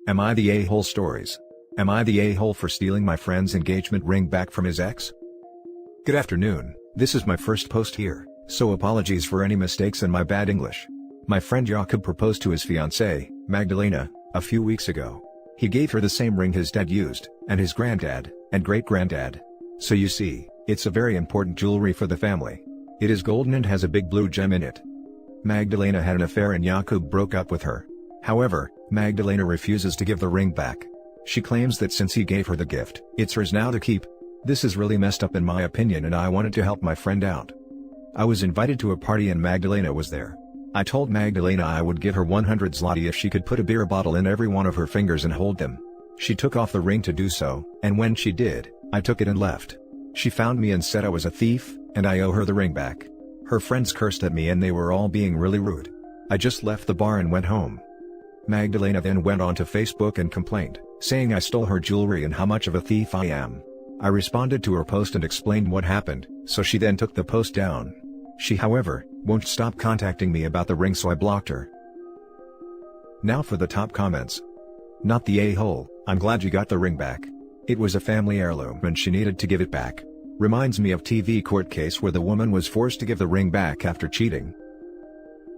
Am I the a-hole stories? Am I the a-hole for stealing my friend's engagement ring back from his ex? Good afternoon, this is my first post here, so apologies for any mistakes and my bad English. My friend Jakob proposed to his fiancée, Magdalena, a few weeks ago. He gave her the same ring his dad used, and his granddad, and great-granddad. So you see, it's a very important jewelry for the family. It is golden and has a big blue gem in it. Magdalena had an affair and Jakob broke up with her. However, Magdalena refuses to give the ring back. She claims that since he gave her the gift, it's hers now to keep. This is really messed up in my opinion, and I wanted to help my friend out. I was invited to a party and Magdalena was there. I told Magdalena I would give her 100 zloty if she could put a beer bottle in every one of her fingers and hold them. She took off the ring to do so, and when she did, I took it and left. She found me and said I was a thief, and I owe her the ring back. Her friends cursed at me and they were all being really rude. I just left the bar and went home. Magdalena then went on to Facebook and complained, saying I stole her jewelry and how much of a thief I am. I responded to her post and explained what happened, so she then took the post down. She however, won't stop contacting me about the ring, so I blocked her. Now for the top comments. Not the a-hole, I'm glad you got the ring back. It was a family heirloom and she needed to give it back. Reminds me of TV court case where the woman was forced to give the ring back after cheating.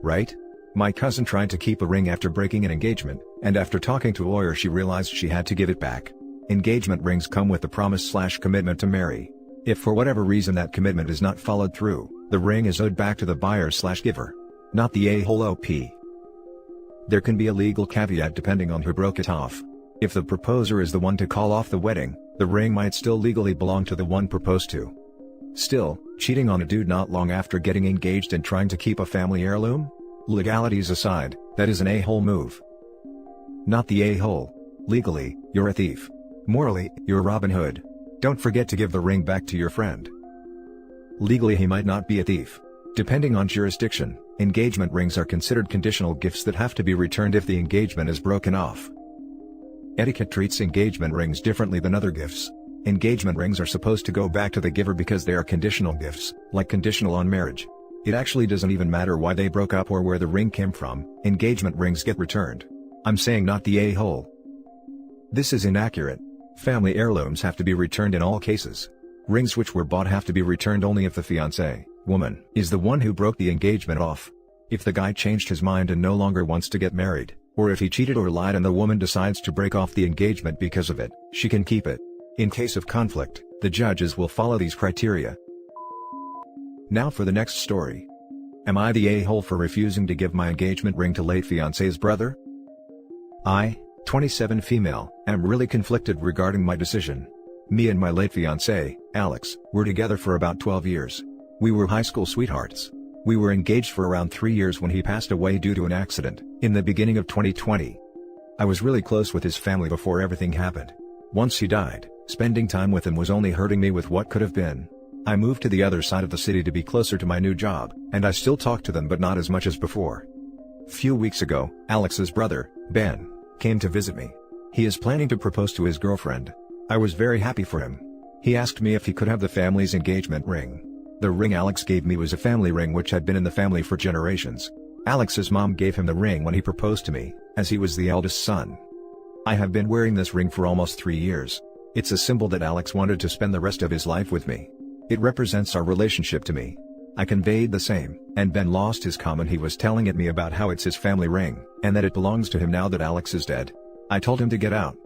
Right? My cousin tried to keep a ring after breaking an engagement, and after talking to a lawyer she realized she had to give it back. Engagement rings come with the promise/commitment to marry. If for whatever reason that commitment is not followed through, the ring is owed back to the buyer/giver. Not the a-hole OP. There can be a legal caveat depending on who broke it off. If the proposer is the one to call off the wedding, the ring might still legally belong to the one proposed to. Still, cheating on a dude not long after getting engaged and trying to keep a family heirloom? Legalities aside, that is an a-hole move. Not the a-hole. Legally, you're a thief. Morally, you're Robin Hood. Don't forget to give the ring back to your friend. Legally he might not be a thief. Depending on jurisdiction, engagement rings are considered conditional gifts that have to be returned if the engagement is broken off. Etiquette treats engagement rings differently than other gifts. Engagement rings are supposed to go back to the giver because they are conditional gifts, like conditional on marriage. It actually doesn't even matter why they broke up or where the ring came from, engagement rings get returned. I'm saying not the a-hole. This is inaccurate. Family heirlooms have to be returned in all cases. Rings which were bought have to be returned only if the fiancé, woman, is the one who broke the engagement off. If the guy changed his mind and no longer wants to get married, or if he cheated or lied and the woman decides to break off the engagement because of it, she can keep it. In case of conflict, the judges will follow these criteria. Now for the next story. Am I the a-hole for refusing to give my engagement ring to late fiancé's brother? I, 27 female, am really conflicted regarding my decision. Me and my late fiancé, Alex, were together for about 12 years. We were high school sweethearts. We were engaged for around 3 years when he passed away due to an accident, in the beginning of 2020. I was really close with his family before everything happened. Once he died, spending time with him was only hurting me with what could have been. I moved to the other side of the city to be closer to my new job, and I still talk to them but not as much as before. Few weeks ago, Alex's brother, Ben, came to visit me. He is planning to propose to his girlfriend. I was very happy for him. He asked me if he could have the family's engagement ring. The ring Alex gave me was a family ring which had been in the family for generations. Alex's mom gave him the ring when he proposed to me, as he was the eldest son. I have been wearing this ring for almost 3 years. It's a symbol that Alex wanted to spend the rest of his life with me. It represents our relationship to me. I conveyed the same, and Ben lost his calm and he was telling at me about how it's his family ring, and that it belongs to him now that Alex is dead. I told him to get out.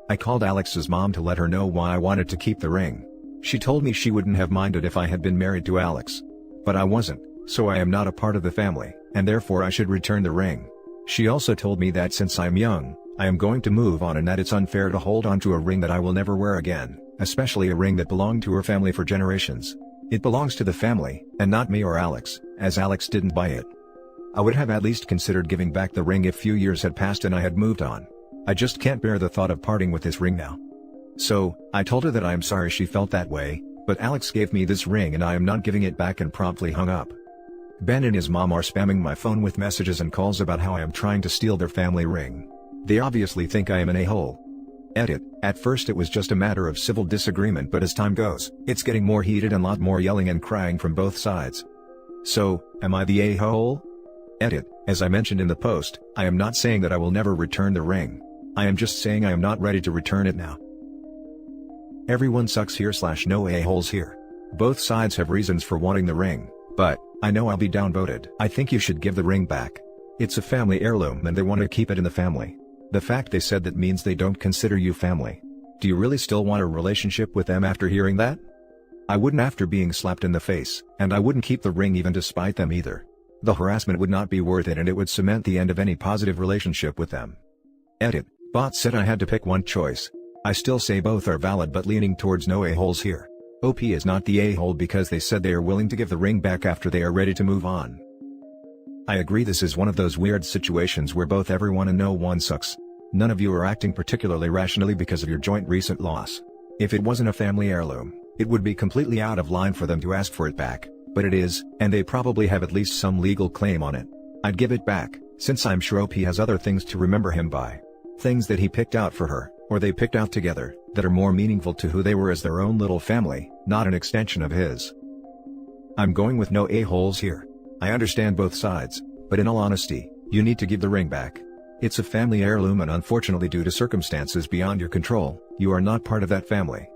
I called Alex's mom to let her know why I wanted to keep the ring. She told me she wouldn't have minded if I had been married to Alex. But I wasn't, so I am not a part of the family, and therefore I should return the ring. She also told me that since I am young, I am going to move on and that it's unfair to hold on to a ring that I will never wear again, especially a ring that belonged to her family for generations. It belongs to the family, and not me or Alex, as Alex didn't buy it. I would have at least considered giving back the ring if few years had passed and I had moved on. I just can't bear the thought of parting with this ring now. So, I told her that I am sorry she felt that way, but Alex gave me this ring and I am not giving it back, and promptly hung up. Ben and his mom are spamming my phone with messages and calls about how I am trying to steal their family ring. They obviously think I am an a-hole. Edit. At first it was just a matter of civil disagreement, but as time goes, it's getting more heated and lot more yelling and crying from both sides. So, am I the a-hole? Edit. As I mentioned in the post, I am not saying that I will never return the ring. I am just saying I am not ready to return it now. Everyone sucks here / no a-holes here. Both sides have reasons for wanting the ring, but I know I'll be downvoted. I think you should give the ring back. It's a family heirloom and they want to keep it in the family. The fact they said that means they don't consider you family. Do you really still want a relationship with them after hearing that? I wouldn't after being slapped in the face, and I wouldn't keep the ring even despite them either. The harassment would not be worth it and it would cement the end of any positive relationship with them. Edit. Bot said I had to pick one choice. I still say both are valid but leaning towards no a-holes here. OP is not the a-hole because they said they are willing to give the ring back after they are ready to move on. I agree this is one of those weird situations where both everyone and no one sucks. None of you are acting particularly rationally because of your joint recent loss. If it wasn't a family heirloom, it would be completely out of line for them to ask for it back, but it is, and they probably have at least some legal claim on it. I'd give it back, since I'm sure OP has other things to remember him by. Things that he picked out for her, or they picked out together, that are more meaningful to who they were as their own little family, not an extension of his. I'm going with no a-holes here. I understand both sides, but in all honesty, you need to give the ring back. It's a family heirloom and unfortunately due to circumstances beyond your control, you are not part of that family.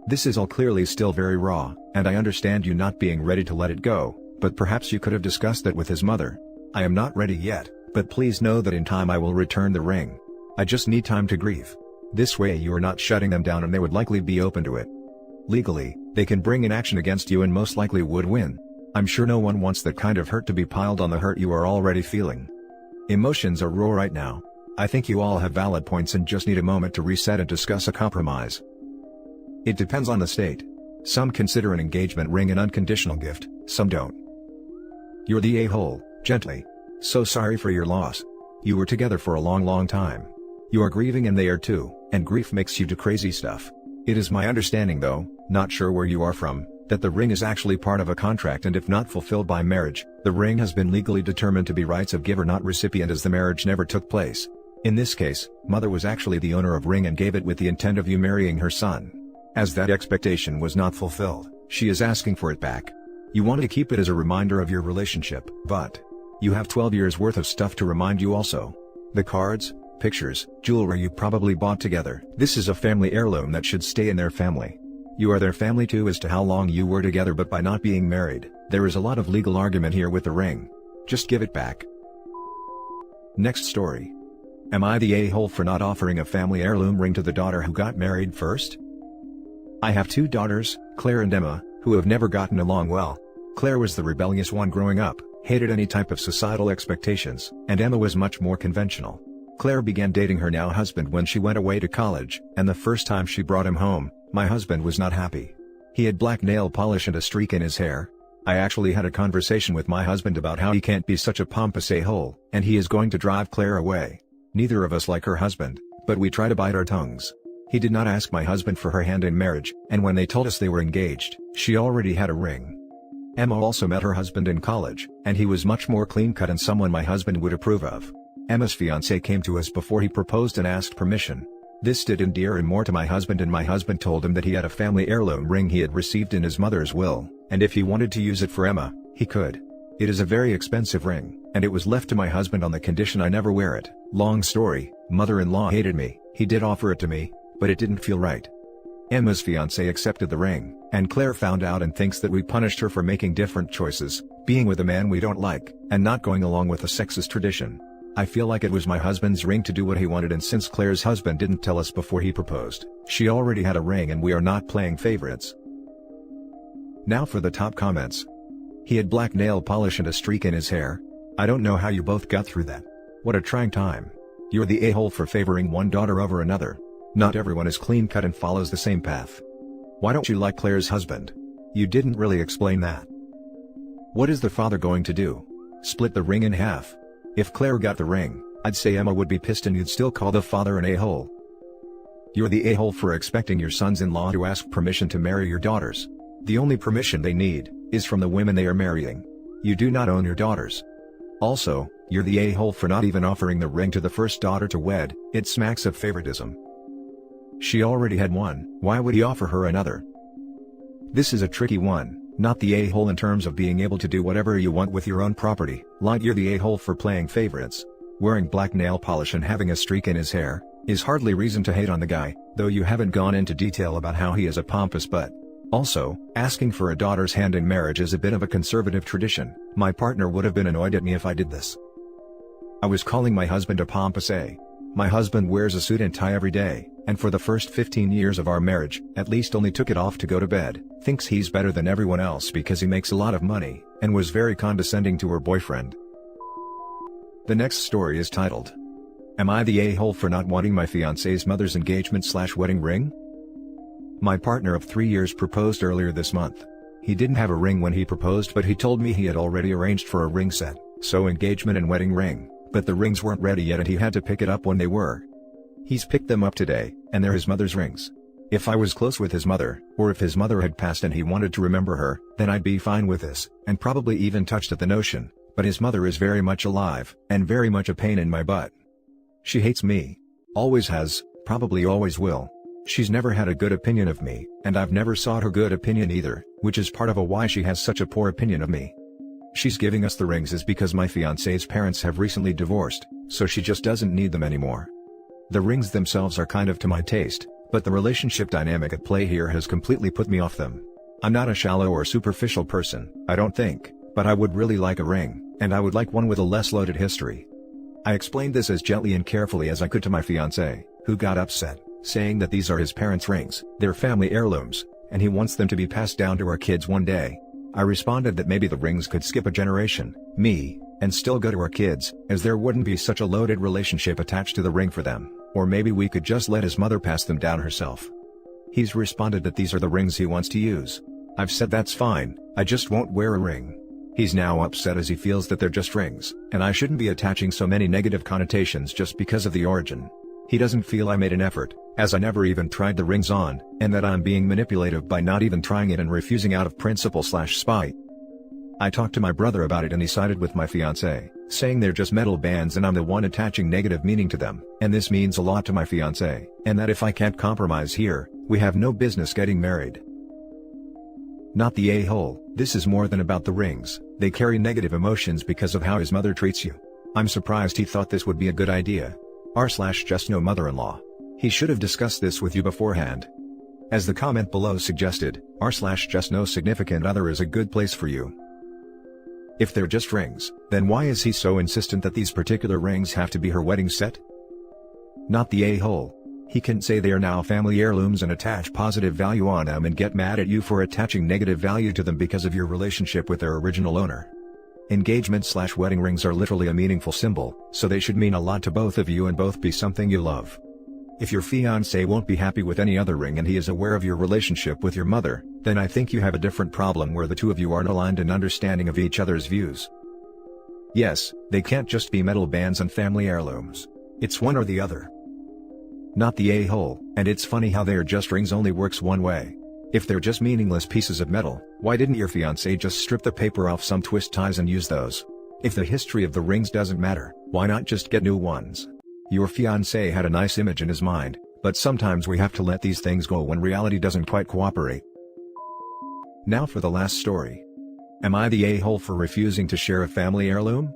This is all clearly still very raw, and I understand you not being ready to let it go, but perhaps you could have discussed that with his mother. I am not ready yet, but please know that in time I will return the ring. I just need time to grieve. This way you are not shutting them down and they would likely be open to it. Legally, they can bring an action against you and most likely would win. I'm sure no one wants that kind of hurt to be piled on the hurt you are already feeling. Emotions are raw right now. I think you all have valid points and just need a moment to reset and discuss a compromise. It depends on the state. Some consider an engagement ring an unconditional gift, some don't. You're the a-hole, gently. So sorry for your loss. You were together for a long time. You are grieving and they are too, and grief makes you do crazy stuff. It is my understanding though, not sure where you are from, that the ring is actually part of a contract and if not fulfilled by marriage, the ring has been legally determined to be rights of giver not recipient as the marriage never took place. In this case, mother was actually the owner of ring and gave it with the intent of you marrying her son. As that expectation was not fulfilled, she is asking for it back. You want to keep it as a reminder of your relationship, but you have 12 years worth of stuff to remind you also. The cards, pictures, jewelry you probably bought together. This is a family heirloom that should stay in their family. You are their family too as to how long you were together, but by not being married, there is a lot of legal argument here with the ring. Just give it back. Next story. Am I the a-hole for not offering a family heirloom ring to the daughter who got married first? I have two daughters, Claire and Emma, who have never gotten along well. Claire was the rebellious one growing up, hated any type of societal expectations, and Emma was much more conventional. Claire began dating her now husband when she went away to college, and the first time she brought him home, my husband was not happy. He had black nail polish and a streak in his hair. I actually had a conversation with my husband about how he can't be such a pompous a-hole, and he is going to drive Claire away. Neither of us like her husband, but we try to bite our tongues. He did not ask my husband for her hand in marriage, and when they told us they were engaged, she already had a ring. Emma also met her husband in college, and he was much more clean-cut and someone my husband would approve of. Emma's fiancé came to us before he proposed and asked permission. This did endear him more to my husband, and my husband told him that he had a family heirloom ring he had received in his mother's will, and if he wanted to use it for Emma, he could. It is a very expensive ring, and it was left to my husband on the condition I never wear it. Long story, mother-in-law hated me. He did offer it to me, but it didn't feel right. Emma's fiancé accepted the ring, and Claire found out and thinks that we punished her for making different choices, being with a man we don't like, and not going along with a sexist tradition. I feel like it was my husband's ring to do what he wanted, and since Claire's husband didn't tell us before he proposed, she already had a ring and we are not playing favorites. Now for the top comments. He had black nail polish and a streak in his hair. I don't know how you both got through that. What a trying time. You're the a-hole for favoring one daughter over another. Not everyone is clean-cut and follows the same path. Why don't you like Claire's husband? You didn't really explain that. What is the father going to do? Split the ring in half? If Claire got the ring, I'd say Emma would be pissed and you'd still call the father an a-hole. You're the a-hole for expecting your sons-in-law to ask permission to marry your daughters. The only permission they need is from the women they are marrying. You do not own your daughters. Also, you're the a-hole for not even offering the ring to the first daughter to wed. It smacks of favoritism. She already had one, why would he offer her another? This is a tricky one. Not the a-hole in terms of being able to do whatever you want with your own property, like you're the a-hole for playing favorites. Wearing black nail polish and having a streak in his hair, is hardly reason to hate on the guy, though you haven't gone into detail about how he is a pompous butt. Also, asking for a daughter's hand in marriage is a bit of a conservative tradition. My partner would have been annoyed at me if I did this. I was calling my husband a pompous A. My husband wears a suit and tie every day, and for the first 15 years of our marriage, at least only took it off to go to bed, thinks he's better than everyone else because he makes a lot of money, and was very condescending to her boyfriend. The next story is titled, "Am I the a-hole for not wanting my fiancé's mother's engagement/wedding ring?" My partner of 3 years proposed earlier this month. He didn't have a ring when he proposed, but he told me he had already arranged for a ring set, so engagement and wedding ring, but the rings weren't ready yet and he had to pick it up when they were. He's picked them up today, and they're his mother's rings. If I was close with his mother, or if his mother had passed and he wanted to remember her, then I'd be fine with this, and probably even touched at the notion, but his mother is very much alive, and very much a pain in my butt. She hates me. Always has, probably always will. She's never had a good opinion of me, and I've never sought her good opinion either, which is part of why she has such a poor opinion of me. She's giving us the rings is because my fiancé's parents have recently divorced, so she just doesn't need them anymore. The rings themselves are kind of to my taste, but the relationship dynamic at play here has completely put me off them. I'm not a shallow or superficial person, I don't think, but I would really like a ring, and I would like one with a less loaded history. I explained this as gently and carefully as I could to my fiancé, who got upset, saying that these are his parents' rings, they're family heirlooms, and he wants them to be passed down to our kids one day. I responded that maybe the rings could skip a generation, me, and still go to our kids, as there wouldn't be such a loaded relationship attached to the ring for them, or maybe we could just let his mother pass them down herself. He's responded that these are the rings he wants to use. I've said that's fine, I just won't wear a ring. He's now upset as he feels that they're just rings, and I shouldn't be attaching so many negative connotations just because of the origin. He doesn't feel I made an effort, as I never even tried the rings on, and that I'm being manipulative by not even trying it and refusing out of principle/spite. I talked to my brother about it and he sided with my fiancé, saying they're just metal bands and I'm the one attaching negative meaning to them, and this means a lot to my fiancé, and that if I can't compromise here, we have no business getting married. Not the a-hole, this is more than about the rings, they carry negative emotions because of how his mother treats you. I'm surprised he thought this would be a good idea. R/just no mother-in-law. He should have discussed this with you beforehand. As the comment below suggested, R/just no significant other is a good place for you. If they're just rings, then why is he so insistent that these particular rings have to be her wedding set? Not the a-hole. He can say they are now family heirlooms and attach positive value on them and get mad at you for attaching negative value to them because of your relationship with their original owner. Engagement/wedding rings are literally a meaningful symbol, so they should mean a lot to both of you and both be something you love. If your fiancé won't be happy with any other ring and he is aware of your relationship with your mother, then I think you have a different problem where the two of you aren't aligned in understanding of each other's views. Yes, they can't just be metal bands and family heirlooms. It's one or the other. Not the a-hole, and it's funny how they're just rings only works one way. If they're just meaningless pieces of metal, why didn't your fiancé just strip the paper off some twist ties and use those? If the history of the rings doesn't matter, why not just get new ones? Your fiancé had a nice image in his mind, but sometimes we have to let these things go when reality doesn't quite cooperate. Now for the last story. Am I the a-hole for refusing to share a family heirloom?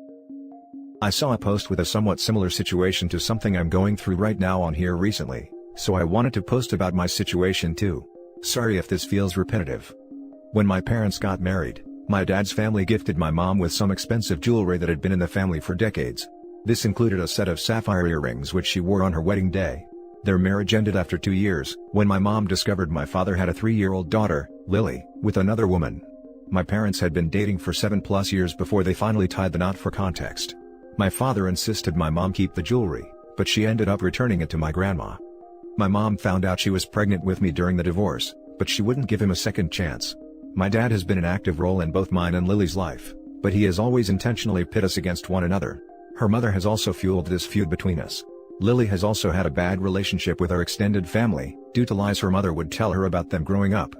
I saw a post with a somewhat similar situation to something I'm going through right now on here recently, so I wanted to post about my situation too. Sorry if this feels repetitive. When my parents got married, my dad's family gifted my mom with some expensive jewelry that had been in the family for decades. This included a set of sapphire earrings which she wore on her wedding day. Their marriage ended after 2 years, when my mom discovered my father had a 3-year-old daughter, Lily, with another woman. My parents had been dating for 7+ years before they finally tied the knot. For context, my father insisted my mom keep the jewelry, but she ended up returning it to my grandma. My mom found out she was pregnant with me during the divorce, but she wouldn't give him a second chance. My dad has been an active role in both mine and Lily's life, but he has always intentionally pit us against one another. Her mother has also fueled this feud between us. Lily has also had a bad relationship with our extended family, due to lies her mother would tell her about them growing up.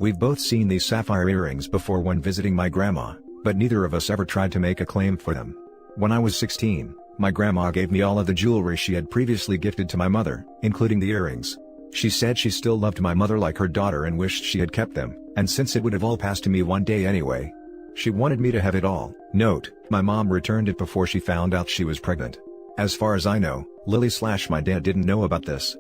We've both seen these sapphire earrings before when visiting my grandma, but neither of us ever tried to make a claim for them. When I was 16, my grandma gave me all of the jewelry she had previously gifted to my mother, including the earrings. She said she still loved my mother like her daughter and wished she had kept them, and since it would have all passed to me one day anyway, she wanted me to have it all. Note, my mom returned it before she found out she was pregnant. As far as I know, Lily/my dad didn't know about this.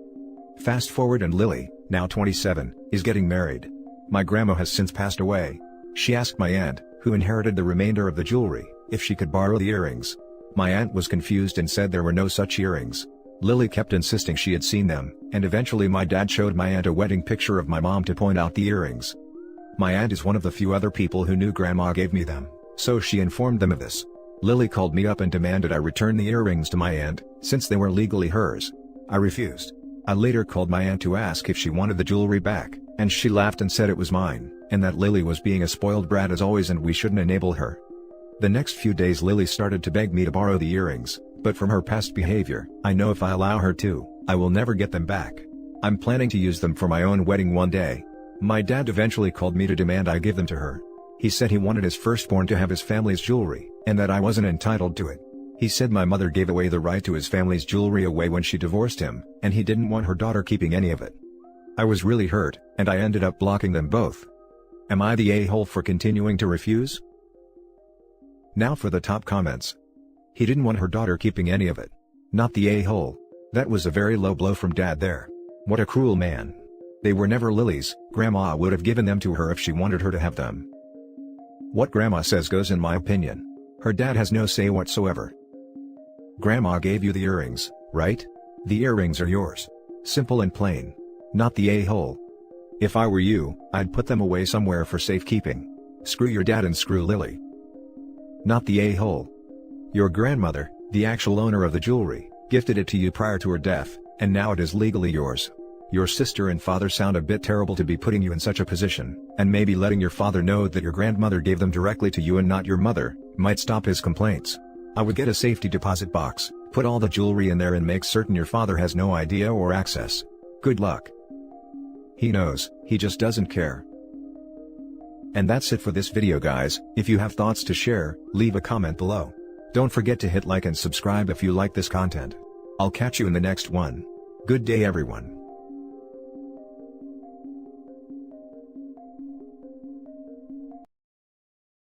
Fast forward and Lily, now 27, is getting married. My grandma has since passed away. She asked my aunt, who inherited the remainder of the jewelry, if she could borrow the earrings. My aunt was confused and said there were no such earrings. Lily kept insisting she had seen them, and eventually my dad showed my aunt a wedding picture of my mom to point out the earrings. My aunt is one of the few other people who knew grandma gave me them, so she informed them of this. Lily called me up and demanded I return the earrings to my aunt, since they were legally hers. I refused. I later called my aunt to ask if she wanted the jewelry back, and she laughed and said it was mine, and that Lily was being a spoiled brat as always and we shouldn't enable her. The next few days Lily started to beg me to borrow the earrings, but from her past behavior, I know if I allow her to, I will never get them back. I'm planning to use them for my own wedding one day. My dad eventually called me to demand I give them to her. He said he wanted his firstborn to have his family's jewelry, and that I wasn't entitled to it. He said my mother gave away the right to his family's jewelry away when she divorced him, and he didn't want her daughter keeping any of it. I was really hurt, and I ended up blocking them both. Am I the a-hole for continuing to refuse? Now for the top comments. He didn't want her daughter keeping any of it. Not the a-hole. That was a very low blow from dad there. What a cruel man. They were never Lily's, grandma would have given them to her if she wanted her to have them. What grandma says goes in my opinion. Her dad has no say whatsoever. Grandma gave you the earrings, right? The earrings are yours. Simple and plain. Not the a-hole. If I were you, I'd put them away somewhere for safekeeping. Screw your dad and screw Lily. Not the a-hole. Your grandmother, the actual owner of the jewelry, gifted it to you prior to her death, and now it is legally yours. Your sister and father sound a bit terrible to be putting you in such a position, and maybe letting your father know that your grandmother gave them directly to you and not your mother, might stop his complaints. I would get a safety deposit box, put all the jewelry in there and make certain your father has no idea or access. Good luck. He knows, he just doesn't care. And that's it for this video guys. If you have thoughts to share, leave a comment below. Don't forget to hit like and subscribe if you like this content. I'll catch you in the next one. Good day everyone.